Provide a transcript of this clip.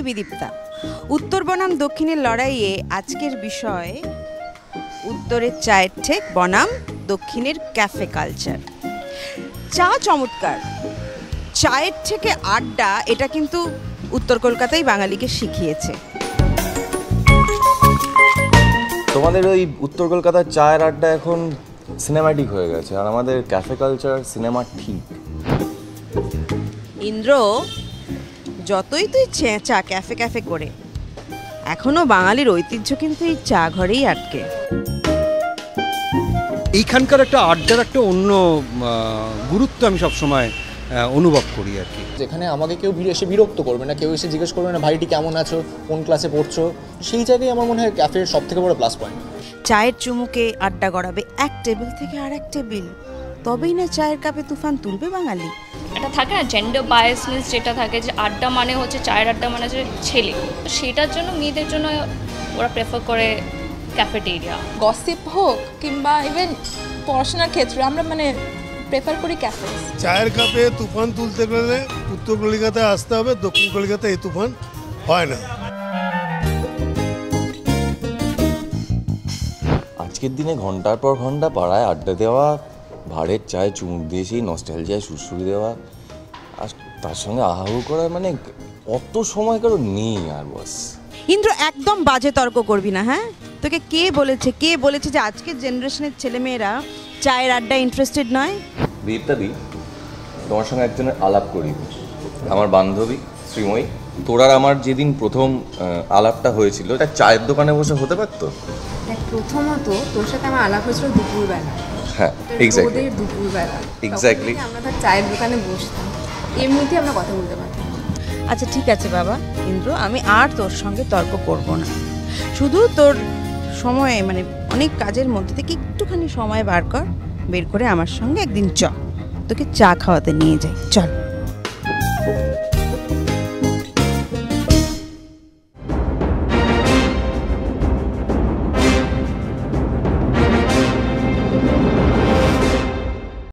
বিদীপ্তা। উত্তর বনাম দক্ষিণের লড়াইয়ে আজকের বিষয় উত্তরের চায়ের ঠেক বনাম দক্ষিণের ক্যাফে কালচার। চা চমৎকার, চায়ের থেকে আড্ডা, এটা কিন্তু উত্তর কলকাতাই বাঙালিকে শিখিয়েছে। তোমাদের ওই উত্তর কলকাতার চায়ের আড্ডা এখন সিনেমাটিক হয়ে গেছে, আর আমাদের ক্যাফে কালচার সিনেমা ঠিক। ইন্দ্র, যতই তুই চা ক্যাফে ক্যাফে করে, এখনো বাঙালির ঐতিহ্য কিন্তু এই চা ঘরেই আটকে। এইখানকার একটা আড্ডার একটা অন্য গুরুত্ব আমি সবসময় অনুভব করি আর কি। যেখানে আমাকে কেউ এসে বিরক্ত করবে না, কেউ এসে জিজ্ঞেস করবে না ভাইটি কেমন আছো, কোন ক্লাসে পড়ছো, সেই জায়গায় আমার মনে হয় ক্যাফের সব থেকে বড় প্লাস পয়েন্ট। চায়ের চুমুকে আড্ডা গড়াবে এক টেবিল থেকে আর এক টেবিল, তবেই না চায়ের কাপে তুফান তুলবে বাঙালি। এটা থাকে না জেন্ডার বায়াসনেস, যেটা থাকে যে আড্ডা মানে হচ্ছে চায়ের আড্ডা মানে হচ্ছে ছেলে, সেটার জন্য মেয়েদের জন্য ওরা প্রেফার করে ক্যাফেটেরিয়া। গসিপ হোক কিংবা ইভেন পড়াশোনার ক্ষেত্রে আমরা প্রেফার করি ক্যাফে। চায়ের কাপে তুফান তুলতে গেলে উত্তর কলকাতায় আসতে হবে, দক্ষিণ কলকাতায় এই তুফান হয় না। আজকের দিনে ঘন্টার পর ঘন্টা পাড়ায় আড্ডা দেওয়া, ভাড়ের চায়ে চুমুক দিয়ে সেই নস্টালজিয়ায় সুরসুরি দেওয়া, আর তার সঙ্গে আহাহু করা, মানে অত সময় কারো নেই আর বস। ইন্দ্র, একদম বাজে তর্ক করবি না, হ্যাঁ? তোকে কে বলেছে যে আজকের জেনারেশনের ছেলেমেয়েরা চায়ের আড্ডায় ইন্টারেস্টেড নয়? দীপ্তাদি, তোমার সঙ্গে একজনের আলাপ করি, আমার বান্ধবী শ্রীময়ী। তোর আর আমার যেদিন প্রথম আলাপটা হয়েছিল, এটা চায়ের দোকানে বসে হতে পারতো। প্রথমত তোর সাথে আমার আলাপ হয়েছিল দুপুরবেলা। হ্যাঁ, এক্স্যাক্টলি দুপুরবেলা, এক্স্যাক্টলি। আমরা তার চায়ের দোকানে বসতাম, এমনিতেই আমরা কথা বলতে পারতাম। আচ্ছা ঠিক আছে বাবা ইন্দ্র, আমি আর তোর সঙ্গে তর্ক করব না। শুধু তোর সময়ে অনেক কাজের মধ্যে থেকে একটুখানি সময় বের করে আমার সঙ্গে একদিন তোকে চা খাওয়াতে নিয়ে যাই, চল।